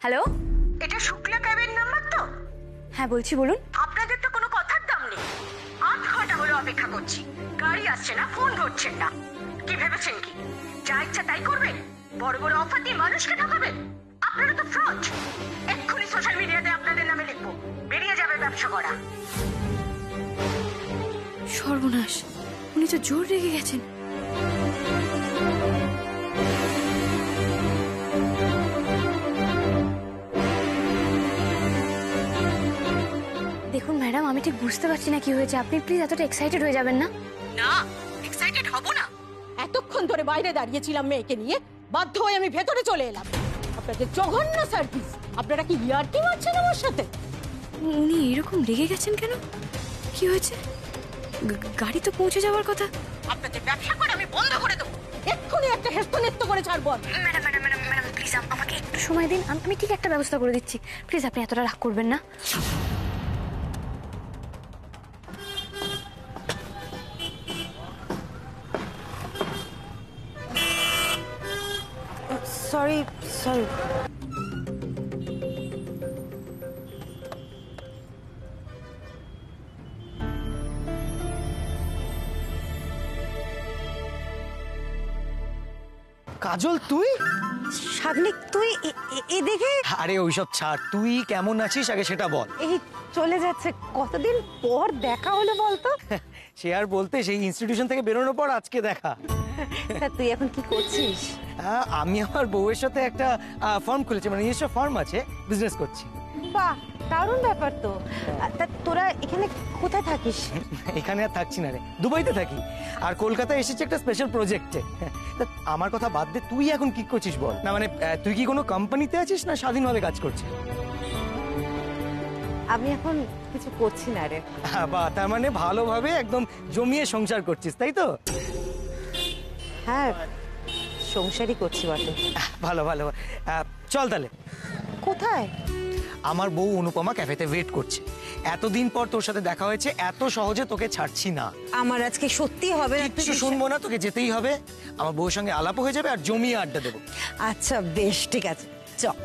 Hello, এটা শুক্লা ক্যাবের number তো? হ্যাঁ বলছি, বলুন। আপনাদের তো কোনো কথার দাম নেই। 8 ঘন্টা হলো অপেক্ষা করছি, গাড়ি আসছে না, ফোন ধরছেন না। কি ভেবেছেন কি যা ইচ্ছা তাই করবেন? বড় বড় অফার দিয়ে মানুষকে ঠকাবেন? আপনারা তো ফ্রড। এক্ষুনি সোশ্যাল মিডিয়াতে আপনাদের নামে লিখবো, বেরিয়ে যাবে ব্যবসা করা। সর্বনাশ, উনি তো জোর রেগে গেছেন। দেখুন ম্যাডাম, আমি ঠিক বুঝতে পারছি না কি হয়েছে। আপনি প্লিজ এতটা এক্সাইটেড হয়ে যাবেন না। না, এক্সাইটেড হব না। এতক্ষণ ধরে বাইরে দাঁড়িয়েছিলাম মেয়েকে নিয়ে, বাধ্য হয়ে আমি ভেতরে চলে এলাম। আপনাদের জঘন্য সার্ভিস। আপনারা কি ইয়ার্কি মারছেন আমার সাথে? উনি এরকম রেগে গেছেন কেন? কি হয়েছে? গাড়ি তো পৌঁছে যাওয়ার কথা। আপনাদের ব্যবসা করে আমি বন্ধ করে দেবো। এক্ষুনি একটা হেস্তনেত্য করে ছাড়বো। Madam madam madam madam please আমাকে একটু সময় দিন, আমি ঠিক একটা ব্যবস্থা করে দিচ্ছি। প্লিজ আপনি এতটা রাগ করবেন না। Sorry sorry. কাজল, তুই? শাগনিক, তুই এ দেখে? আরে ওইসব ছাড়, তুই কেমন আছিস আগে সেটা বল। এই চলে যাচ্ছে। কতদিন পর দেখা হলো বলতো। সে আর বলতে, সেই ইনস্টিটিউশন থেকে বেরোনোর পর আজকে দেখা। তা তুই এখন কি করছিস? আমি আমার বউয়ের সাথে একটা ফার্ম খুলেছি, মানে নিজস্ব ফার্ম আছে, বিজনেস করছি। বাহ, দারুণ ব্যাপার তো। তা তোরা এখানে কোথায় থাকিস? এখানে আর থাকছি না রে, দুবাইতে থাকি। আর কলকাতায় এসেছি একটা স্পেশাল প্রজেক্টে। আমার কথা বাদ দে, তুই এখন কি করছিস বল না। মানে তুই কি কোনো কোম্পানিতে আছিস না স্বাধীনভাবে কাজ করছিস? আমি এখন কিছু করছি না রে। বা তার মানে ভালোভাবে একদম জমিয়ে সংসার করছিস, তাই তো? হ্যাঁ, সংসারই করছি বটে। ভালো ভালো। চল তাহলে। কোথায়? আমার বউ অনুপমা ক্যাফেতে ওয়েট করছে। এতদিন পর তোর সাথে দেখা হয়েছে, এত সহজে তোকে ছাড়ছি না। আমার আজকে সত্যি হবে না। কিচ্ছু শুনবো না, তোকে যেতেই হবে। আমার বউর সঙ্গে আলাপও হয়ে যাবে আর জমিয়ে আড্ডা দেবো। আচ্ছা বেশ, ঠিক আছে, চল।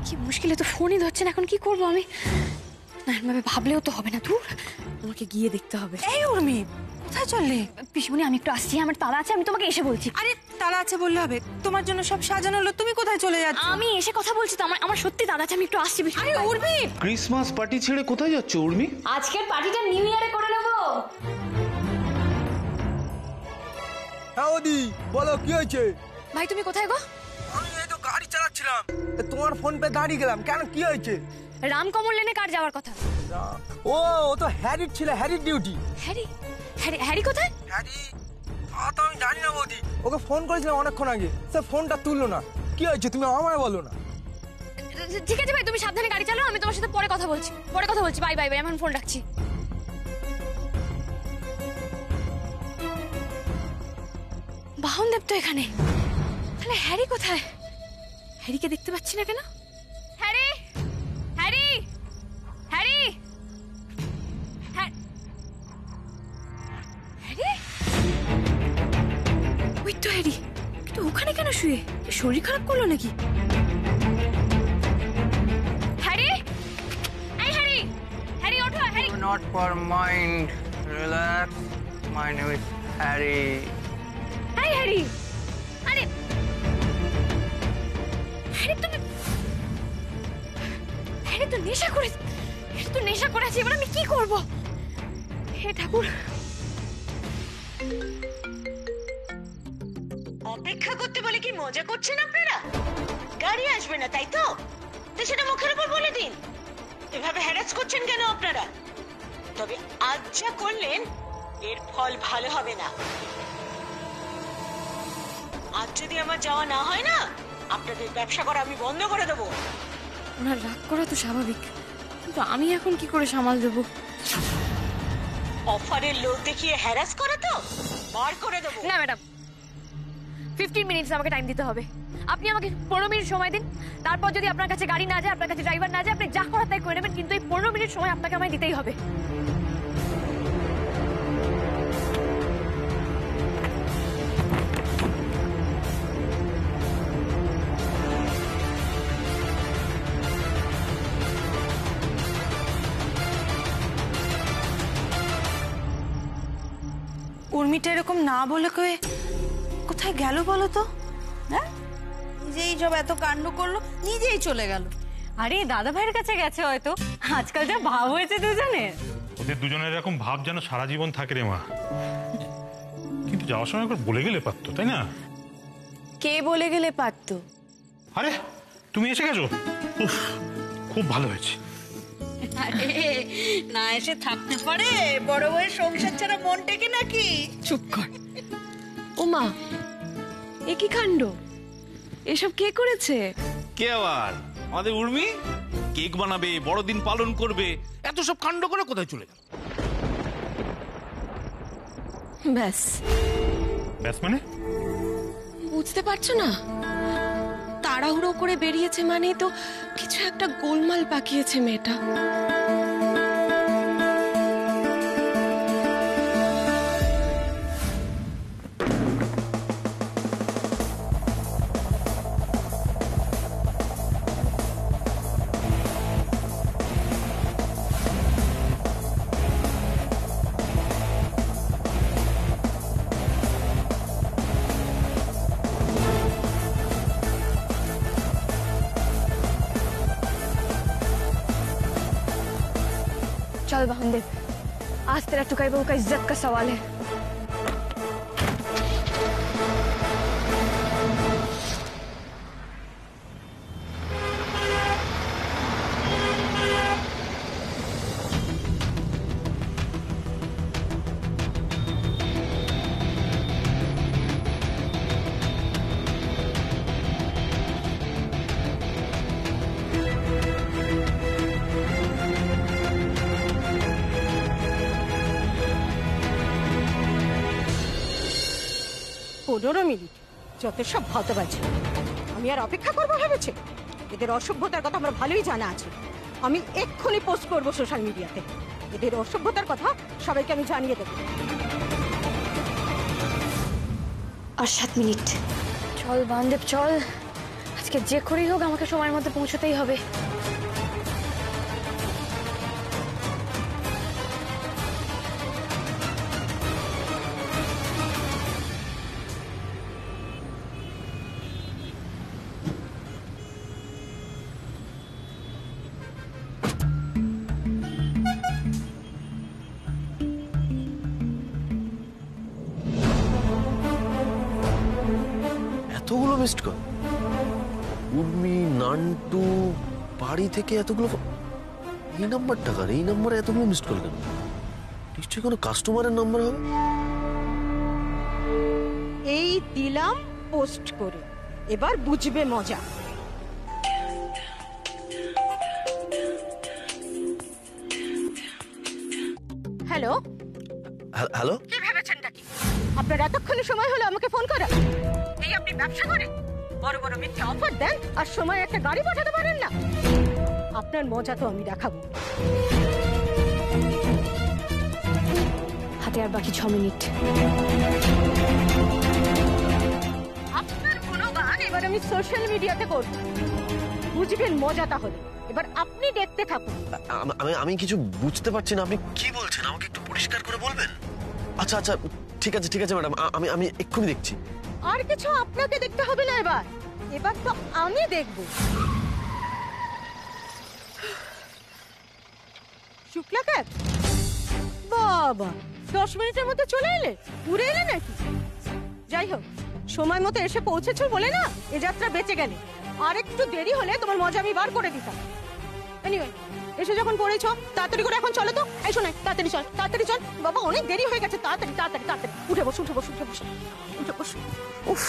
কি মুশকিলে তো ফোনই ধরছে না, এখন কি করবো আমি? না এভাবে ভাবলেও তো হবে না, দূর আমাকে গিয়ে দেখতে হবে। এই উর্মি, কোথায় চললে? পিসিমণি আমি একটু আসছি, আমার তালা আছে, আমি তোমাকে এসে বলছি। আরে তালা আছে বললে হবে? তোমার জন্য সব সাজানো হলো, তুমি কোথায় চলে যাচ্ছ? আমি এসে কথা বলছি তো, আমার সত্যি দাদা আছে, আমি একটু আসছি। আরে উর্মি! ক্রিসমাস পার্টি ছেড়ে কোথায় যাচ্ছ উর্মি? আজকের পার্টিটা নিউ ইয়ারে করে নেবো। হ্যাঁ ওদি, বলো কি হয়েছে? ভাই তুমি কোথায় গো? আমি এই তো গাড়ি চালাচ্ছিলাম, তোমার ফোন পে দাঁড়িয়ে গেলাম। কেন, কি হয়েছে? রামকমল লেনে কার যাওয়ার কথা? ও তো হ্যারির ছিল, হ্যারির ডিউটি। হ্যারি? হ্যারি হ্যারি কোথায়? হ্যারি তো আমি জানি না বৌদি, ওকে ফোন করেছিলাম অনেকক্ষণ আগে, সে ফোনটা তুললো না। কি হয়েছে তুমি আমায় বলো না। ঠিক আছে ভাই, তুমি সাবধানে গাড়ি চালাও, আমি তোমার সাথে পরে কথা বলছি। বাই বাই বাই, এখন ফোন রাখছি। বাহনদেব তো এখানে, তাহলে হ্যারি কোথায়? হ্যারিকে দেখতে পাচ্ছি না কেন? হ্যারি, হ্যারি, হ্যারি, হ্যারি, ওই তো হ্যারি। কিন্তু ওখানে কেন শুয়ে? শরীর খারাপ করলো নাকি? হ্যারি, এই হ্যারি, হ্যারি ওঠো। Harry, not for mind, relax, my name is Harry. এই হ্যারি, আরে হ্যারি তুমি, হ্যারি তো নেশা করেছে, হ্যারি তো নেশা করেছে। এবার আমি কি করব? হে ঠাকুর। অপেক্ষা করতে বলে কি মজা করছেন আপনারা? গাড়ি আসবে না তাই তো? সেটা মুখের উপর বলে দিন। এভাবে হ্যারাস করছেন কেন আপনারা? তবে আজ যা করলেন এর ফল ভালো হবে না। আজ যদি আমার যাওয়া না হয় না, আপনাদের ব্যবসা করা আমি বন্ধ করে দেবো। ওনার রাগ করা তো স্বাভাবিক, কিন্তু আমি এখন কি করে সামাল দেবো? অফারের লোক দেখিয়ে হ্যারাস করে তো বার করে দেবো। না ম্যাডাম, 15 মিনিটস আমাকে টাইম দিতে হবে। আপনি আমাকে 15 মিনিট সময় দিন। তারপর যদি আপনার কাছে গাড়ি না যায়, আপনার কাছে ড্রাইভার না যায়, আপনি যা করার তাই করে নেবেন, কিন্তু এই 15 মিনিট সময় আপনাকে আমায় দিতেই হবে। উর্মিটা এরকম না বলে কয়ে কোথায় গেল বলো তো? হ্যাঁ, নিজেই সব এত কাণ্ড করলো, নিজেই চলে গেল। আরে দাদা ভাইয়ের কাছে গেছে হয়তো, আজকাল যা ভাব হয়েছে দুজনের। ওদের দুজনের এরকম ভাব যেন সারা জীবন থাকে রে মা। কিন্তু যাওয়ার সময় একবার বলে গেলে পারতো, তাই না? কে বলে গেলে পারতো? আরে তুমি এসে গেছো, উফ, খুব ভালো হয়েছে। আরে না এসে থাকতে পারে? বড় বউয়ের সংসার ছাড়া মন টেকে নাকি? চুপ কর। ও মা, এ কি কাণ্ড? এসব কে করেছে? কে আবার? আমাদের উর্মি কেক বানাবে, বড়দিন পালন করবে, এত সব কাণ্ড করে কোথায় চলে গেল? ব্যাস, ব্যাস মানে? বুঝতে পারছো না? তাড়াহুড়ো করে বেরিয়েছে মানে তো কিছু একটা গোলমাল পাকিয়েছে মেয়েটা। चल बहनदेव, आज तेरा टुकाई बहू का इज्जत का सवाल है। পনেরো মিনিট যত সব ভাতবাজি। আমি আর অপেক্ষা করবো ভেবেছে? এদের অসভ্যতার কথা আমার ভালোই জানা আছে। আমি এক্ষুনি পোস্ট করবো সোশ্যাল মিডিয়াতে। এদের অসভ্যতার কথা সবাইকে আমি জানিয়ে দেবো। আর 7 মিনিট। চল বান্ধব চল, আজকে যে করেই হোক আমাকে সময়ের মধ্যে পৌঁছতেই হবে। এতগুলো মিসড কল? উর্মি, নান্টু, বাড়ি থেকে এতগুলো এই নাম্বারটা কার? এই নাম্বারে এতগুলো মিসড কল কেন? নিশ্চয়ই কোনো কাস্টমারের নাম্বার হবে। এই দিলাম পোস্ট করে, এবার বুঝবে মজা। হ্যালো হ্যালো, কি ভেবেছেনটা কি? আপনার এতক্ষণ সময় হলো আমাকে ফোন করা? এই আপনি ব্যবসা করেন, বড় বড় মিথ্যে অফার দেন আর সময় একটা গাড়ি পাঠাতে পারেন না? আপনার মজা তো আমি দেখাবো। হাতে আর বাকি 6 মিনিট। আপনার গুণগান এবার আমি সোশ্যাল মিডিয়াতে করব, বুঝবেন মজা তাহলে। এবার আপনি দেখতে থাকুন। আমি কিছু বুঝতে পারছি না, আপনি কি বলছেন? আমাকে একটু পরিষ্কার করে বলবেন? আচ্ছা আচ্ছা, ঠিক আছে ম্যাডাম, আমি এক্ষুনি দেখছি। আর কিছু আপনাকে দেখতে হবে না, এবার এবার তো আমি দেখব। শুক্লা ক্যাব, বাবা 10 মিনিটের মধ্যে চলে এলে? উড়ে এলে নাকি? যাই হোক, সময় মতো এসে পৌঁছেছো বলে না এ যাত্রা বেঁচে গেলে। আর একটু দেরি হলে তোমার মজা আমি বার করে দিতাম। এনিওয়ে, এসে যখন পড়েছো তাড়াতাড়ি করে এখন চলো তো। এই শোনাই, তাড়াতাড়ি চল বাবা, অনেক দেরি হয়ে গেছে। তাড়াতাড়ি উঠে বসো। উফ,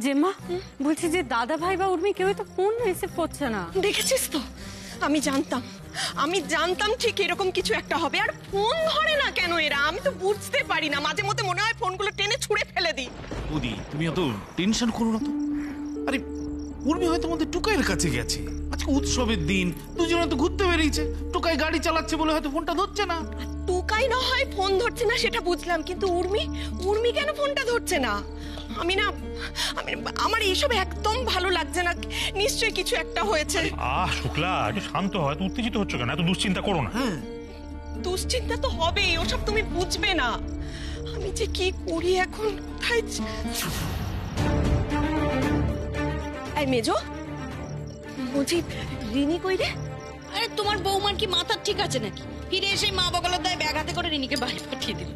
জেম্মা বলছি যে দাদা ভাই বা উর্মি কেউ তো ফোন রিসিভ করছে না। দেখেছিস তো, আমি জানতাম ঠিক এরকম কিছু একটা হবে। আর ফোন ধরে না কেন এরা, আমি তো বুঝতে পারি না। মাঝে মধ্যে মনে হয় ফোনগুলো টেনে ছুঁড়ে ফেলে দিই। বৌদি তুমি অত টেনশন করো না তো। আরে উর্মি হয়তো আমাদের টুকাইয়ের কাছে গেছে, আজকে উৎসবের দিন, দুজনে তো ঘুরতে বেরিয়েছে, টুকাই গাড়ি চালাচ্ছে বলে হয়তো ফোনটা ধরছে না। টুকাই না হয় ফোন ধরছে না সেটা বুঝলাম, কিন্তু উর্মি কেন ফোনটা ধরছে না? আমার এইসব একদম ভালো লাগছে না। নিশ্চয়ই কিছু একটা হয়েছে। শুক্লা একটু শান্ত হয়, এত উত্তেজিত হচ্ছে কেন? এত দুশ্চিন্তা করো না। দুশ্চিন্তা তো হবেই, ওসব তুমি বুঝবে না। আমি যে কি করি এখন। এই মেজো, বলছি রিনি কই রে? আরে তোমার বৌমার কি মাথা ঠিক আছে নাকি? ফিরে এসে মা বগলের দায় ব্যাগ হাতে করে রিনিকে বাড়ি পাঠিয়ে দিল।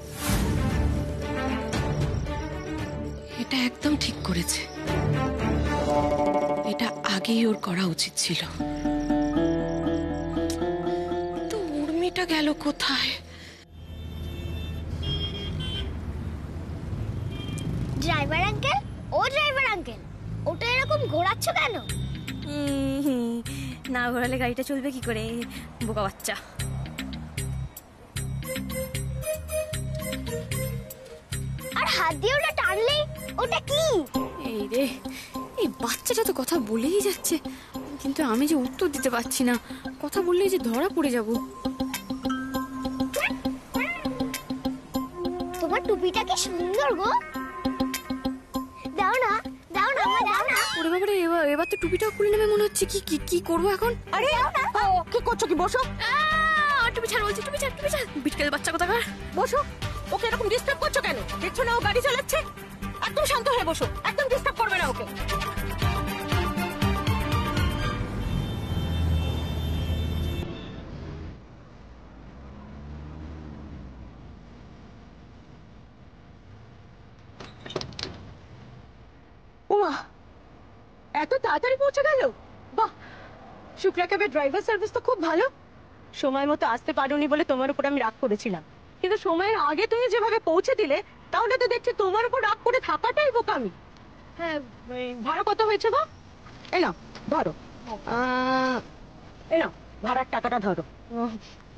এটা একদম ঠিক করেছে, এটা আগেই ওর করা উচিত ছিল। তো উর্মিটা গেল কোথায়? ড্রাইভার আঙ্কেল, ও ড্রাইভার আঙ্কেল, ওটা এরকম ঘোরাচ্ছ কেন? না ঘোরালে গাড়িটা চলবে কি করে, বোকা বাচ্চা। আর হাত দিয়ে ওটা টানলে ওটা কি? এই রে, এই বাচ্চাটা তো কথা বলেই যাচ্ছে, কিন্তু আমি যে উত্তর দিতে পারছি না। কথা বললেই যে ধরা পড়ে যাব। তোমার টুপিটা কি সুন্দর গো, দাও না দাও না দাও না। ওরে বাবারে, এবার তো টুপিটাও খুলে নেবে মনে হচ্ছে। কি করবো এখন? আরে কি করছো কি? বসো। টুপি ছাড় বলছি, টুপি ছাড়, টুপি ছাড়। বিটকেল বাচ্চা কোথাকার। বসো। ওকে এরকম ডিস্টার্ব করছো কেন? দেখছো না ও গাড়ি চালাচ্ছে? একদম শান্ত হয়ে বসো, একদম ডিস্টার্ব করবে না ওকে। ওমা, এত তাড়াতাড়ি পৌঁছে গেল? বাহ, শুক্লা ক্যাবের ড্রাইভার সার্ভিস তো খুব ভালো। সময় মতো আসতে পারোনি বলে তোমার উপর আমি রাগ করেছিলাম, কিন্তু সময়ের আগে তুমি যেভাবে পৌঁছে দিলে, তাহলে তো দেখছি তোমার উপর রাগ করে থাকাটাই বোকামি। হ্যাঁ, ভাড়া কত হয়েছে গো? এই নাও ধরো, এই নাও ভাড়ার টাকাটা ধরো।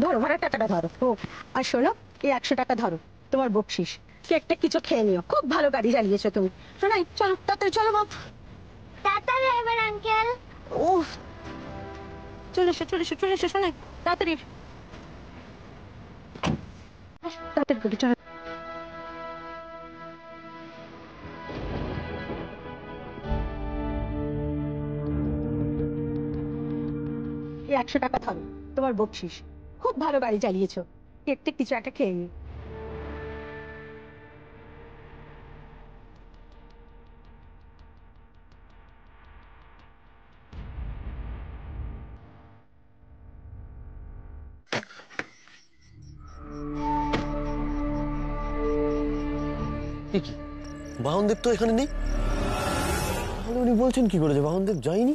ধরো ভাড়ার টাকাটা ধরো। ও আর শোনো, এই 100 টাকা ধরো, তোমার বকশিস। কেকটা কিছু খেয়ে নিও, খুব ভালো গাড়ি চালিয়েছো তুমি। শোনাই, চলো তাড়াতাড়ি চলো বাপ। Tata driver uncle. ও চলে এসো শোনাই, তাড়াতাড়ি তাড়াতাড়ি করে চলো। এই 100 টাকা ধরো, তোমার বকশিস। খুব ভালো গাড়ি চালিয়েছো, কেকটা কিছু একটা খেয়ে নিও। কি বাহনদেব তো এখানে নেই, তাহলে উনি বলছেন কি করে যে বাহনদেব যায়নি?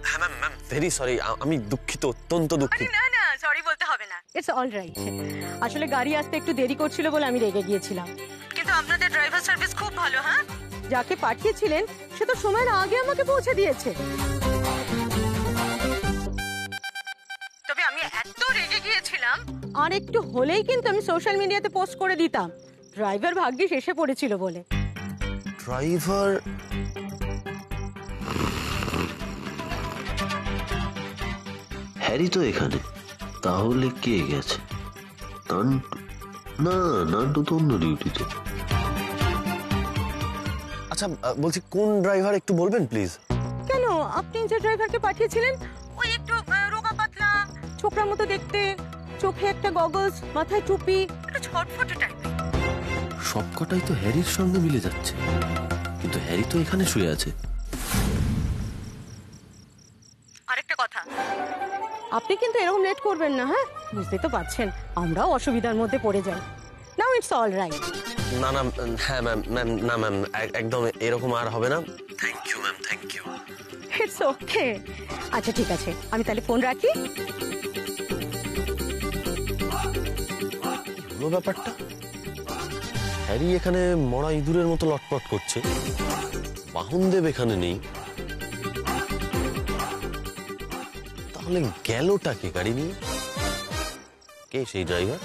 হ্যাঁ ম্যাম, ভেরি সরি, আমি দুঃখিত, অত্যন্ত দুঃখিত। না না, সরি বলতে হবে না, ইটস অল রাইট। আসলে গাড়ি আসতে একটু দেরি করছিল বলে আমি রেগে গিয়েছিলাম, কিন্তু আপনাদের ড্রাইভার সার্ভিস খুব ভালো। হ্যাঁ, যাকে পাঠিয়েছিলেন সে তো সময়ের আগে আমাকে পৌঁছে দিয়েছে। তবে আমি এত রেগে গিয়েছিলাম, আর একটু হলেই কিন্তু আমি সোশ্যাল মিডিয়াতে পোস্ট করে দিতাম ড্রাইভার ভাগ্যিস এসে পড়েছিল বলে। ড্রাইভার? হ্যারি তো এখানে, তাহলে কে গেছে? না, নান্টু তো অন্য ডিউটিতে। আচ্ছা বলছি, কোন ড্রাইভার একটু বলবেন প্লিজ? কেন, আপনি যে ড্রাইভারকে পাঠিয়েছিলেন ওই একটু রোগা পাতলা, ছোকরার মতো দেখতে, চোখে একটা গগলস, মাথায় টুপি, একটু ছটফটে টাইপের। সবকটাই তো হ্যারির সঙ্গে মিলে যাচ্ছে, কিন্তু হ্যারি তো এখানে শুয়ে আছে। আরেকটা কথা, আপনি কিন্তু এরকম লেট করবেন না। হ্যাঁ, বুঝতেই তো পারছেন আমরাও অসুবিধার মধ্যে পড়ে যাই। Now it's all right. না না হ্যাঁ ম্যাম ম্যাম না ম্যাম একদম এরকম আর হবে না। Thank you ma'am, thank you. It's okay. আচ্ছা ঠিক আছে, আমি তাহলে ফোন রাখি। হলো ব্যাপারটা, হ্যারি এখানে মরা ইঁদুরের মতো লটপট করছে, বাহনদেব এখানে নেই, তাহলে গেলটা কে গাড়ি নিয়ে? কে সেই ড্রাইভার?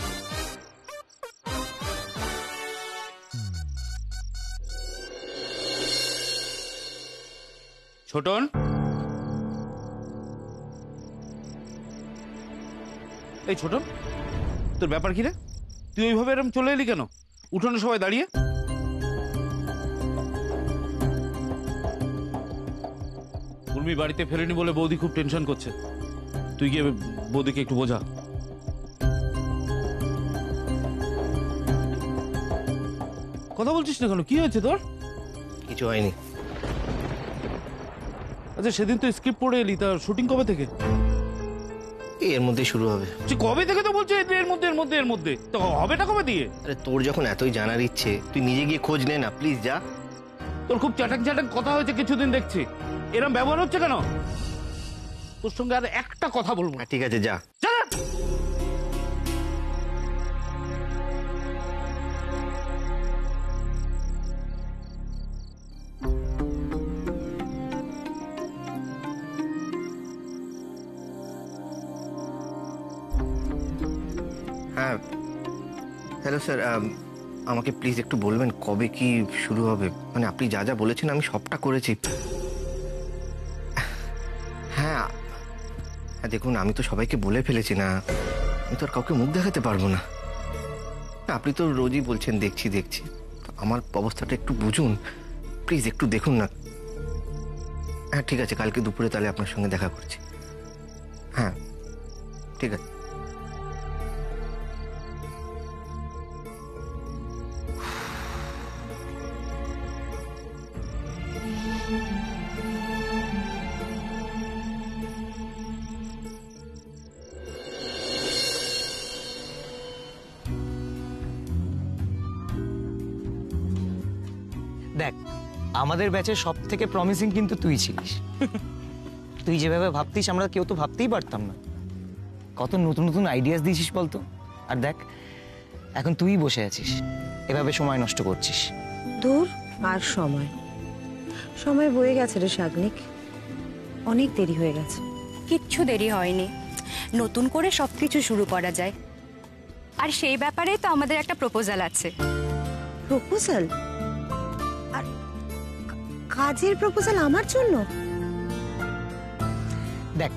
ছোটন, এই ছোটন, তোর ব্যাপার কি রে? তুই ওইভাবে এরকম চলে এলি কেন? উঠোনে সবাই দাঁড়িয়ে। উর্মি বাড়িতে ফেরেনি বলে বৌদি খুব টেনশন করছে, তুই গিয়ে বৌদিকে একটু বোঝা। কথা বলছিস না কেন? কি হয়েছে তোর? কিছু হয়নি। আচ্ছা সেদিন তুই স্ক্রিপ্ট পড়ে এলি, তার শুটিং কবে থেকে? এর মধ্যে শুরু হবে। কবে থেকে তো বলছো এর মধ্যে তো হবেটা কবে দিয়ে? আরে তোর যখন এতই জানার ইচ্ছে, তুই নিজে গিয়ে খোঁজ নে না প্লিজ, যা। তোর খুব চ্যাটাং কথা হয়েছে কিছুদিন দেখছি, এরম ব্যবহার হচ্ছে কেন? তোর সঙ্গে আর একটা কথা বলবো না। ঠিক আছে, যা। হ্যাঁ হ্যালো স্যার, আমাকে প্লিজ একটু বলবেন কবে কি শুরু হবে? মানে আপনি যা যা বলেছেন আমি সবটা করেছি। হ্যাঁ হ্যাঁ দেখুন, আমি তো সবাইকে বলে ফেলেছি না, আমি তো আর কাউকে মুখ দেখাতে পারবো না। আপনি তো রোজই বলছেন দেখছি দেখছি, আমার অবস্থাটা একটু বুঝুন প্লিজ, একটু দেখুন না। হ্যাঁ ঠিক আছে, কালকে দুপুরে তাহলে আপনার সঙ্গে দেখা করছি। হ্যাঁ ঠিক আছে। দেখ, আমাদের ব্যাচের সব থেকে প্রমিসিং কিন্তু তুই ছিলিস। তুই যেভাবে ভাবতিস আমরা কেউ তো ভাবতেই পারতাম না। কত নতুন নতুন আইডিয়াস দিয়েছিস বলতো। আর দেখ এখন তুই বসে আছিস, এভাবে সময় নষ্ট করছিস। দূর আর সময় সময় বয়ে গেছে রে শাগনিক, অনেক দেরি হয়ে গেছে। কিচ্ছু দেরি হয়নি, নতুন করে সবকিছু শুরু করা যায়। আর সেই ব্যাপারে তো আমাদের একটা প্রপোজাল আছে। প্রপোজাল? আর কাজের প্রপোজাল আমার জন্য? দেখ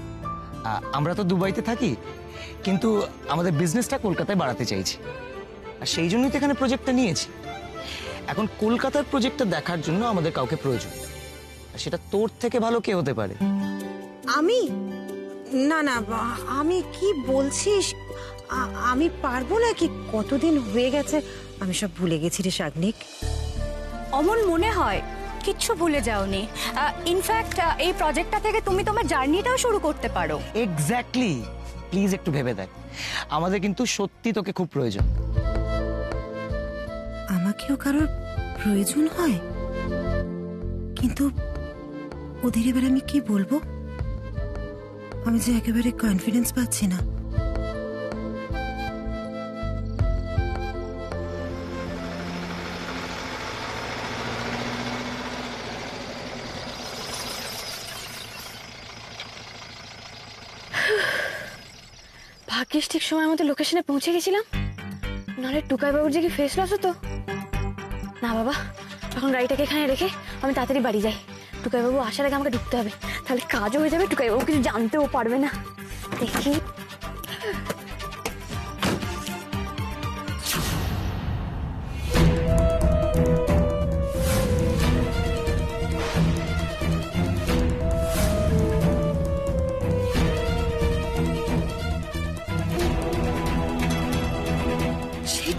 আমরা তো দুবাইতে থাকি, কিন্তু আমাদের বিজনেসটা কলকাতায় বাড়াতে চাইছি, আর সেই জন্যই তো এখানে প্রজেক্টটা নিয়েছি। এখন কলকাতার প্রজেক্টটা দেখার জন্য আমাদের কাউকে প্রয়োজন, আর সেটা তোর থেকে ভালো কে হতে পারে? আমি? না না, আমি কি বলছিস? আমি পারবো নাকি? কতদিন হয়ে গেছে, আমি সব ভুলে গেছি রে শাগনিক। অমন মনে হয় কিচ্ছু ভুলে যাওনি। ইনফ্যাক্ট এই প্রজেক্টটা থেকে তুমি তোমার জার্নিটাও শুরু করতে পারো। এক্স্যাক্টলি, প্লিজ একটু ভেবে দেখ, আমাদের কিন্তু সত্যি তোকে খুব প্রয়োজন। আমাকেও কারোর প্রয়োজন হয়, কিন্তু ওদের এবার আমি কি বলবো? আমি যে একেবারে কনফিডেন্স পাচ্ছি না। ভাগ্যিস ঠিক সময় মতো লোকেশনে পৌঁছে গেছিলাম, নাহলে টুকাই বাবুর যে কি ফেস লস হতো। না বাবা, এখন গাড়িটাকে এখানে রেখে আমি তাড়াতাড়ি বাড়ি যাই। টুকাই বাবু আসার আগে আমাকে ঢুকতে হবে, তাহলে কাজও হয়ে যাবে, টুকাই বাবু কিছু জানতেও পারবে না। দেখি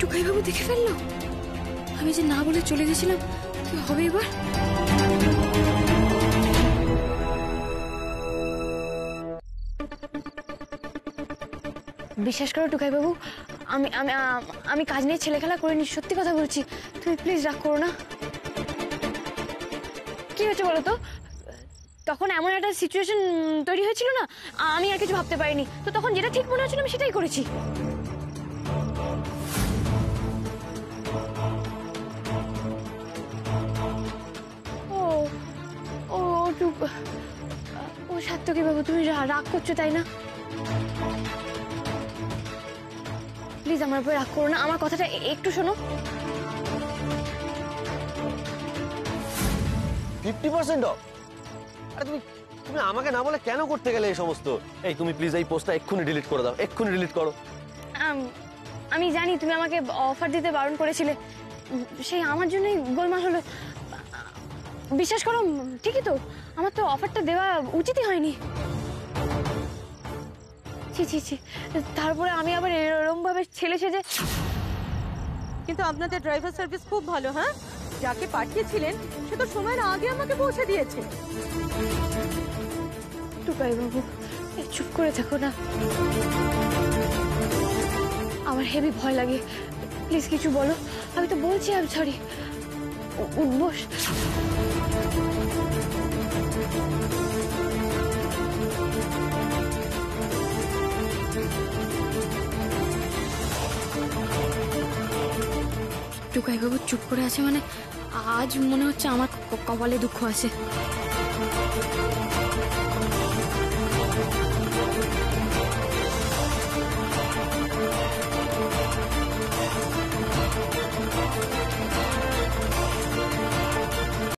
টুকাই বাবু দেখে ফেললো, আমি যে না বলে চলে গেছিলাম, কি হবে এবার? বিশ্বাস করো টুকাই বাবু, আমি আমি আমি কাজ নিয়ে ছেলে খেলা করিনি, সত্যি কথা বলছি। তুমি প্লিজ রাগ করো না। কি হয়েছে বলো তো? তখন এমন একটা সিচুয়েশন তৈরি হয়েছিল না, আমি আর কিছু ভাবতে পারিনি। তো তখন যেটা ঠিক মনে হচ্ছিল আমি সেটাই করেছি। ও ও ও সাত্তকী বাবু, তুমি রাগ করছো তাই না? প্লিজ আমার উপর রাগ করো না, আমার কথাটা একটু শোনো। 50% অফ? আরে তুমি তুমি আমাকে না বলে কেন করতে গেলে এই সমস্ত? এই তুমি প্লিজ এই পোস্টটা এক্ষুনি ডিলিট করে দাও, এক্ষুনি ডিলিট করো। আমি জানি তুমি আমাকে অফার দিতে বারণ করেছিলে, সেই আমার জন্যই গোলমাল হলো। বিশ্বাস করো, ঠিকই তো, আমার তো অফারটা দেওয়া উচিতই হয়নি। ছি ছি ছি, তারপরে আমি আবার এরকম ভাবে ছেলে সেজে। কিন্তু আপনাদের ড্রাইভার সার্ভিস খুব ভালো। হ্যাঁ, যাকে পাঠিয়েছিলেন সে তো সময়ের আগে আমাকে পৌঁছে দিয়েছে। টুকাই বাবু, চুপ করে থাকো না, আমার হেভি ভয় লাগে। প্লিজ কিছু বলো। আমি তো বলছি আমি সরি। উঠবোস। টুকাই বাবু চুপ করে আছে মানে আজ মনে হচ্ছে আমার কপালে দুঃখ আছে।